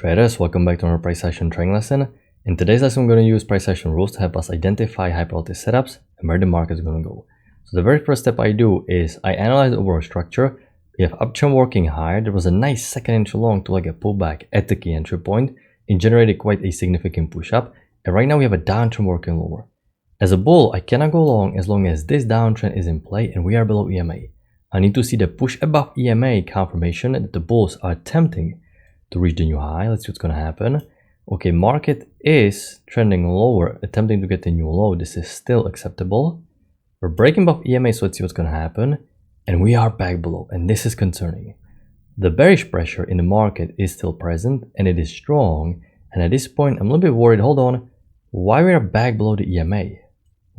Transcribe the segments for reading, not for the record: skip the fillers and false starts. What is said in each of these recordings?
Traders, welcome back to our price action trading lesson. In today's lesson, I'm going to use price action rules to help us identify high probability setups and where the market is going to go. So the very first step I do is I analyze the overall structure. We have uptrend working higher. There was a nice second entry long to like a pullback at the key entry point. It generated quite a significant push up. And right now we have a downtrend working lower. As a bull, I cannot go long as long as this downtrend is in play and we are below EMA. I need to see the push above EMA confirmation that the bulls are attempting to reach the new high. Let's see what's going to happen. Okay, market is trending lower, attempting to get the new low. This is still acceptable. We're breaking above EMA, so let's see what's going to happen. And we are back below, and this is concerning. The bearish pressure in the market is still present, and it is strong. And at this point, I'm a little bit worried. Hold on. Why we are back below the EMA?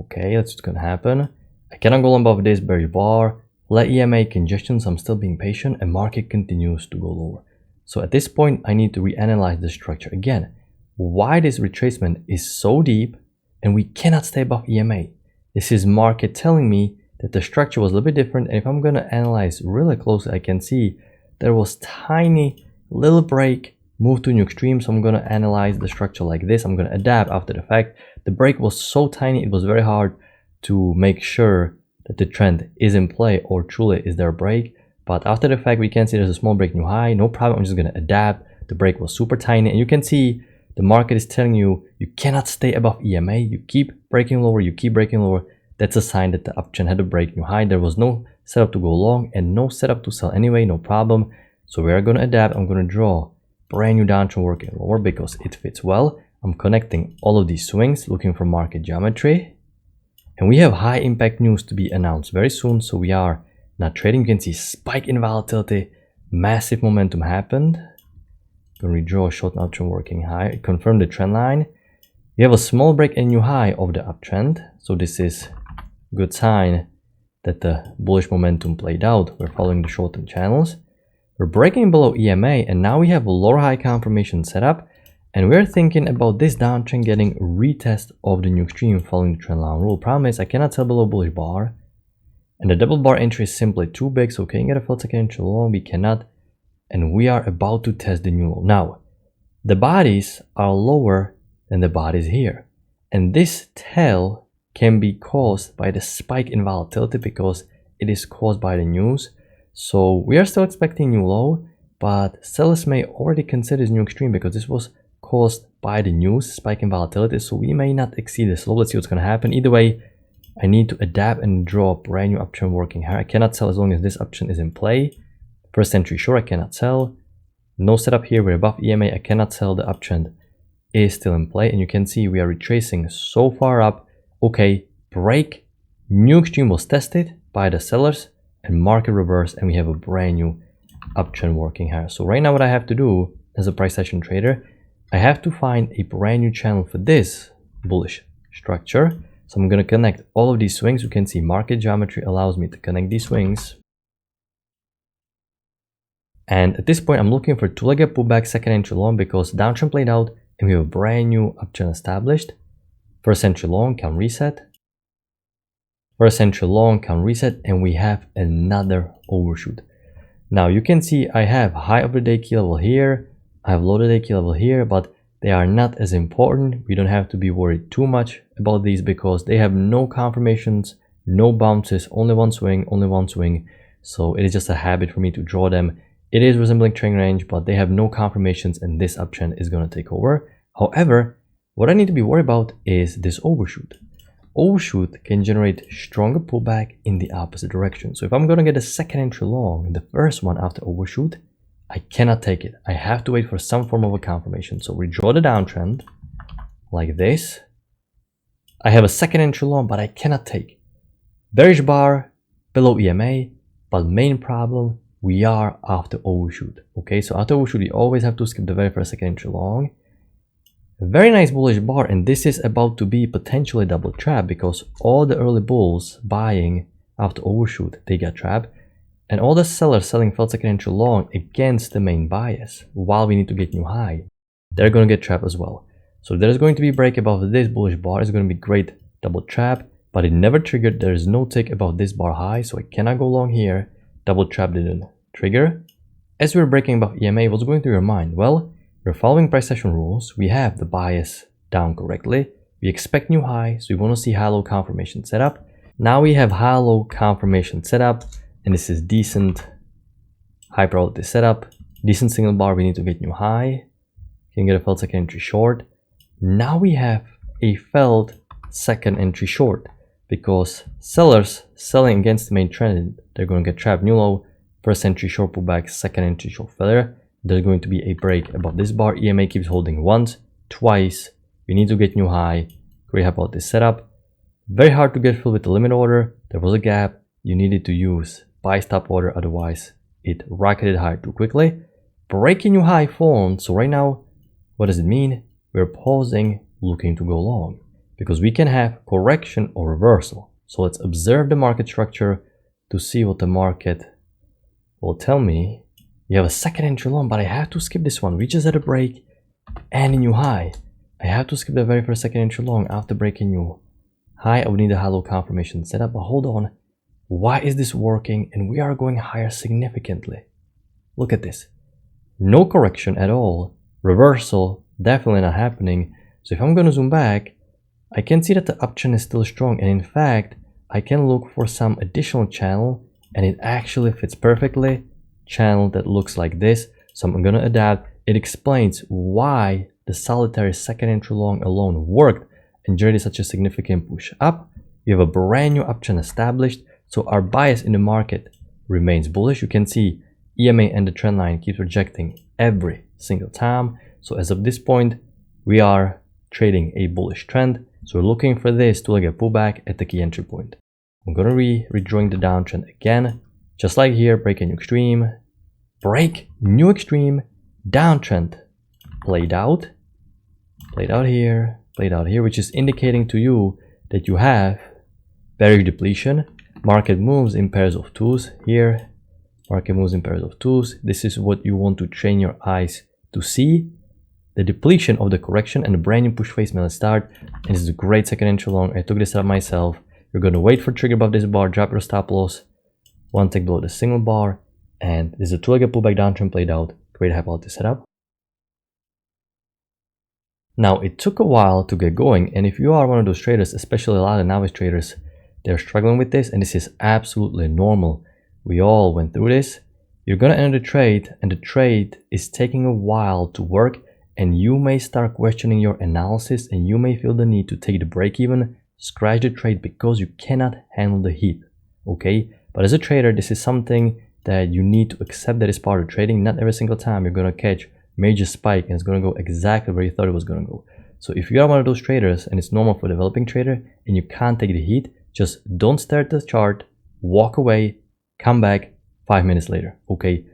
Okay, that's what's going to happen. I cannot go above this bearish bar. Let EMA congestion, so I'm still being patient, and market continues to go lower. So at this point, I need to reanalyze the structure again. Why this retracement is so deep and we cannot stay above EMA? This is market telling me that the structure was a little bit different. And if I'm going to analyze really closely, I can see there was tiny little break, move to new extreme. So I'm going to analyze the structure like this. I'm going to adapt after the fact. The break was so tiny, it was very hard to make sure that the trend is in play or truly is there a break. But after the fact, we can see there's a small break new high. No problem. I'm just going to adapt. The break was super tiny. And you can see the market is telling you, you cannot stay above EMA. You keep breaking lower. You keep breaking lower. That's a sign that the uptrend had a break new high. There was no setup to go long and no setup to sell anyway. No problem. So we are going to adapt. I'm going to draw brand new downtrend working lower because it fits well. I'm connecting all of these swings, looking for market geometry. And we have high impact news to be announced very soon. So we are not trading. You can see spike in volatility, massive momentum happened. Going to redraw a short uptrend working high, confirm the trend line. We have a small break and new high of the uptrend, so this is a good sign that the bullish momentum played out. We're following the short-term channels. We're breaking below EMA, and now we have a lower high confirmation setup, and we're thinking about this downtrend getting retest of the new extreme following the trend line rule. Problem is I cannot sell below bullish bar. And the double bar entry is simply too big, so can you get a full second entry long? We cannot. And we are about to test the new low. Now, the bodies are lower than the bodies here. And this tail can be caused by the spike in volatility because it is caused by the news. So we are still expecting new low, but sellers may already consider this new extreme because this was caused by the news, spike in volatility. So we may not exceed this low. Let's see what's going to happen. Either way, I need to adapt and draw a brand new uptrend working higher. I cannot sell as long as this uptrend is in play. First entry short, I cannot sell. No setup here. We're above EMA. I cannot sell. The uptrend is still in play. And you can see we are retracing so far up. Okay, break. New extreme was tested by the sellers and market reverse. And we have a brand new uptrend working higher. So right now what I have to do as a price action trader, I have to find a brand new channel for this bullish structure. So I'm going to connect all of these swings. You can see market geometry allows me to connect these swings. And at this point, I'm looking for two-legged pullback, second entry long because downtrend played out and we have a brand new uptrend established. First entry long can reset. First entry long can reset and we have another overshoot. Now you can see I have high of the day key level here. I have low of the day key level here, but they are not as important. We don't have to be worried too much about these because they have no confirmations, no bounces, only one swing, only one swing. So it is just a habit for me to draw them. It is resembling trailing range, but they have no confirmations and this uptrend is going to take over. However, what I need to be worried about is this overshoot. Overshoot can generate stronger pullback in the opposite direction. So if I'm going to get a second entry long, the first one after overshoot, I cannot take it. I have to wait for some form of a confirmation. So redraw the downtrend like this. I have a second entry long, but I cannot take. Bearish bar below EMA, but main problem, we are after overshoot. Okay, so after overshoot, you always have to skip the very first second entry long. A very nice bullish bar, and this is about to be potentially double trap because all the early bulls buying after overshoot, they got trapped. And all the sellers selling felt second entry long against the main bias while we need to get new high, they're going to get trapped as well. So there's going to be break above this bullish bar. It's going to be great double trap, but it never triggered. There is no tick above this bar high, so I cannot go long here. Double trap didn't trigger. As we were breaking above EMA, what's going through your mind? Well, We're following price action rules. We have the bias down correctly. We expect new high, so we want to see high-low confirmation setup. Now we have high-low confirmation setup, and this is decent high probability setup. Decent signal bar, we need to get new high. Can get a failed second entry short. Now we have a failed second entry short because sellers selling against the main trend, they're going to get trapped. New low, first entry short pullback, second entry short failure. There's going to be a break above this bar. EMA keeps holding once, twice. We need to get new high. Great about this setup. Very hard to get filled with the limit order. There was a gap. You needed to use buy stop order, otherwise it rocketed higher too quickly. Breaking new high formed. So right now, what does it mean? We're pausing, looking to go long because we can have correction or reversal. So let's observe the market structure to see what the market will tell me. You have a second entry long, but I have to skip this one. We just had a break and a new high. I have to skip the very first second entry long after breaking new high. I would need a high-low confirmation setup, but hold on. Why is this working? And we are going higher significantly. Look at this. No correction at all. Reversal, definitely not happening. So if I'm going to zoom back, I can see that the uptrend is still strong. And in fact, I can look for some additional channel, and it actually fits perfectly. Channel that looks like this. So I'm going to adapt. It explains why the solitary second entry long alone worked and generated such a significant push up. You have a brand new uptrend established. So our bias in the market remains bullish. You can see EMA and the trend line keeps rejecting every single time. So as of this point, we are trading a bullish trend. So we're looking for this to like a pullback at the key entry point. I'm going to be redrawing the downtrend again. Just like here, break a new extreme. Break new extreme. Downtrend played out here, which is indicating to you that you have bearish depletion. Market moves in pairs of twos here. Market moves in pairs of twos. This is what you want to train your eyes to see. The depletion of the correction and the brand new push phase may start. And this is a great second entry long. I took this out myself. You're going to wait for trigger above this bar, drop your stop loss. One tick below the single bar. And this is a two-legged pullback downtrend played out. Great hypothesis setup. Now, it took a while to get going. And if you are one of those traders, especially a lot of novice traders, they're struggling with this. And this is absolutely normal. We all went through this. You're going to enter the trade, and the trade is taking a while to work. And you may start questioning your analysis, and you may feel the need to take the break even, scratch the trade because you cannot handle the heat. Okay? But as a trader, this is something that you need to accept that is part of trading. Not every single time you're going to catch major spike and it's going to go exactly where you thought it was going to go. So if you are one of those traders, and it's normal for a developing trader, and you can't take the heat, just don't stare at the chart, walk away, come back 5 minutes later. Okay?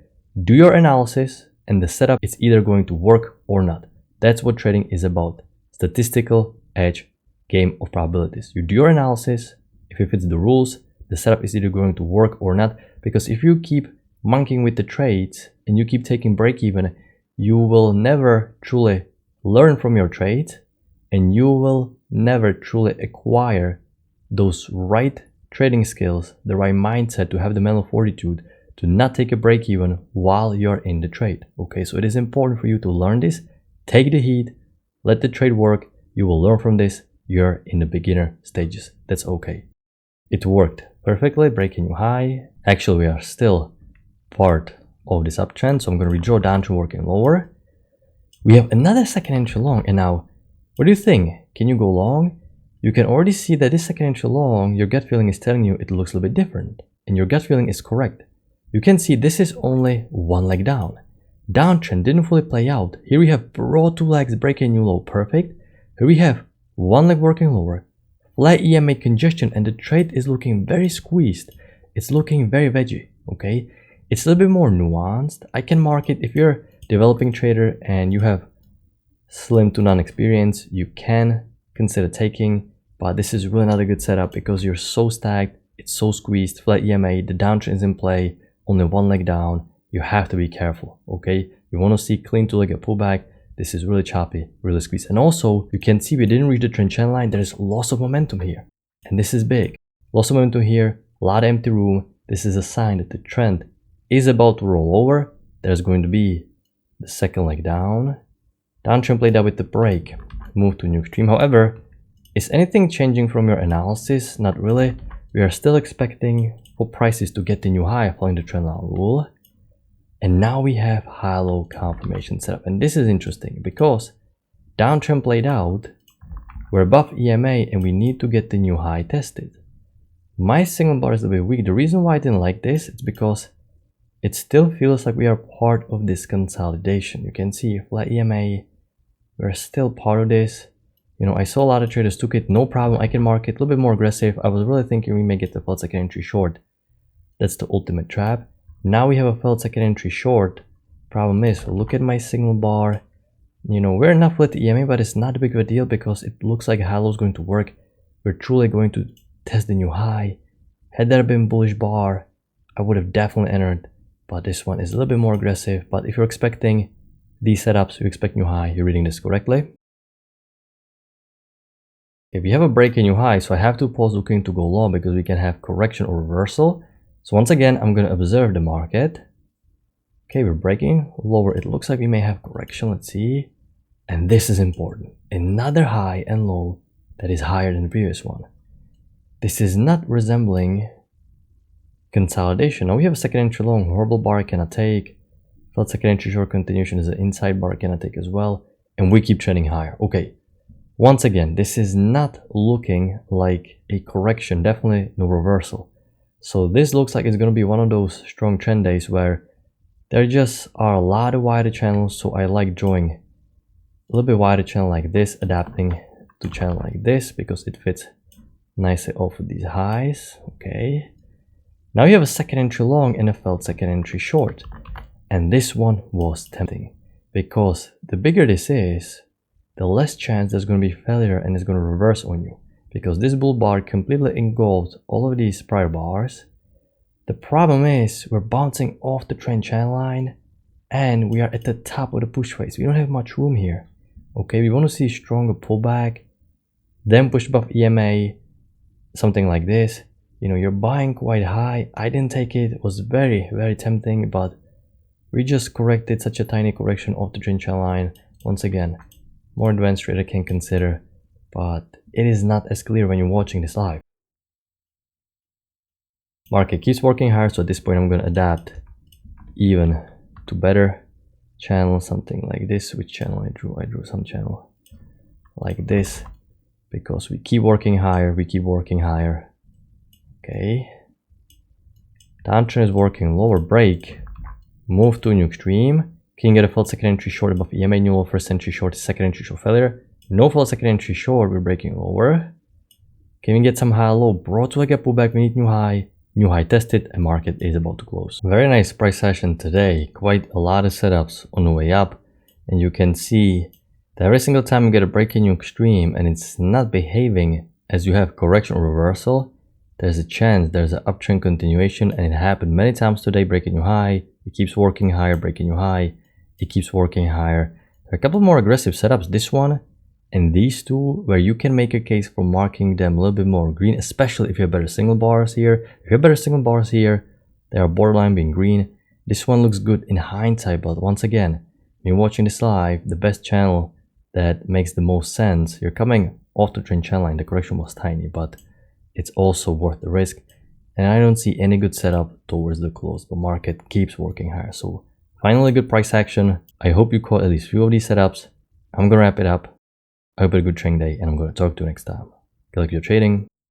Do your analysis, and the setup is either going to work or not. That's what trading is about. Statistical edge, game of probabilities. You do your analysis. If it fits the rules, the setup is either going to work or not. Because if you keep monkeying with the trades and you keep taking break even, you will never truly learn from your trades, and you will never truly acquire those right trading skills, the right mindset to have the mental fortitude to not take a break even while you're in the trade. Okay, so it is important for you to learn this. Take the heat, let the trade work. You will learn from this. You're in the beginner stages. That's okay. It worked perfectly, breaking new high. Actually, we are still part of this uptrend, so I'm going to redraw downtrend working lower. We have another second entry long, and now, what do you think? Can you go long? You can already see that this second entry long, your gut feeling is telling you it looks a little bit different, and your gut feeling is correct. You can see this is only one leg down. Downtrend didn't fully play out. Here we have broad two legs breaking new low, perfect. Here we have one leg working lower, flat EMA congestion, and the trade is looking very squeezed. It's looking very veggie, okay? It's a little bit more nuanced. I can mark it if you're a developing trader and you have slim to none experience, you can consider taking, but this is really not a good setup because you're so stacked, it's so squeezed, flat EMA, the downtrend is in play, only one leg down. You have to be careful, okay? You want to see clean two-legged pullback. This is really choppy, really squeezed. And also, you can see we didn't reach the trend channel line. There is loss of momentum here. And this is big. Loss of momentum here, a lot of empty room. This is a sign that the trend is about to roll over. There's going to be the second leg down. Downtrend played out with the break, move to new extreme. However, is anything changing from your analysis? Not really. We are still expecting for prices to get the new high following the trendline rule. And now we have high-low confirmation setup. And this is interesting because downtrend played out, we're above EMA and we need to get the new high tested. My signal bar is a bit weak. The reason why I didn't like this is because it still feels like we are part of this consolidation. You can see flat EMA, we're still part of this. You know, I saw a lot of traders took it, no problem. I can mark it a little bit more aggressive. I was really thinking we may get the failed second entry short. That's the ultimate trap. Now we have a failed second entry short. Problem is, look at my signal bar. You know, we're enough with the EMA, but it's not a big of a deal because it looks like high low is going to work. We're truly going to test the new high. Had there been bullish bar, I would have definitely entered. But this one is a little bit more aggressive. But if you're expecting these setups, you expect new high, you're reading this correctly. If you have a break in new high, so I have to pause looking to go long because we can have correction or reversal. So once again, I'm going to observe the market. Okay, we're breaking lower. It looks like we may have correction. Let's see. And this is important. Another high and low that is higher than the previous one. This is not resembling consolidation. Now we have a second entry long, horrible bar I cannot take. Failed second entry short continuation is an inside bar I cannot take as well. And we keep trending higher. Okay. Once again, this is not looking like a correction. Definitely no reversal. So this looks like it's going to be one of those strong trend days where there just are a lot of wider channels. So I like drawing a little bit wider channel like this, adapting to channel like this because it fits nicely off of these highs. Okay. Now you have a second entry long and a failed second entry short. And this one was tempting because the bigger this is, the less chance there's going to be failure and it's going to reverse on you. Because this bull bar completely engulfed all of these prior bars. The problem is we're bouncing off the trend channel line and we are at the top of the push phase. We don't have much room here. Okay, we want to see stronger pullback, then push above EMA, something like this. You know, you're buying quite high. I didn't take it. It was very, very tempting, but we just corrected such a tiny correction off the trend channel line. Once again, more advanced trader can consider, but it is not as clear when you're watching this live. Market keeps working hard, so at this point I'm going to adapt even to better channel, something like this. Which channel I drew? I drew some channel like this because we keep working higher, we keep working higher. Okay, downtrend is working lower, break, move to new extreme. Can get a failed second entry short above EMA, new low, first entry short, second entry short failure. No failed second entry short, we're breaking lower. Can we get some high low? Brought to like a pullback, we need new high tested, and market is about to close. Very nice price session today. Quite a lot of setups on the way up. And you can see that every single time you get a break in new extreme and it's not behaving as you have correction or reversal, there's a chance there's an uptrend continuation, and it happened many times today. Breaking new high, it keeps working higher, breaking new high, it keeps working higher. There are a couple more aggressive setups, this one and these two, where you can make a case for marking them a little bit more green, especially if you have better single bars here. If you have better single bars here, they are borderline being green. This one looks good in hindsight, but once again, when you're watching this live, the best channel that makes the most sense, you're coming off the trend channel line. The correction was tiny, but it's also worth the risk. And I don't see any good setup towards the close. The market keeps working higher. So finally, good price action. I hope you caught at least a few of these setups. I'm going to wrap it up. I hope you had a good trading day, and I'm going to talk to you next time. Good luck with your trading.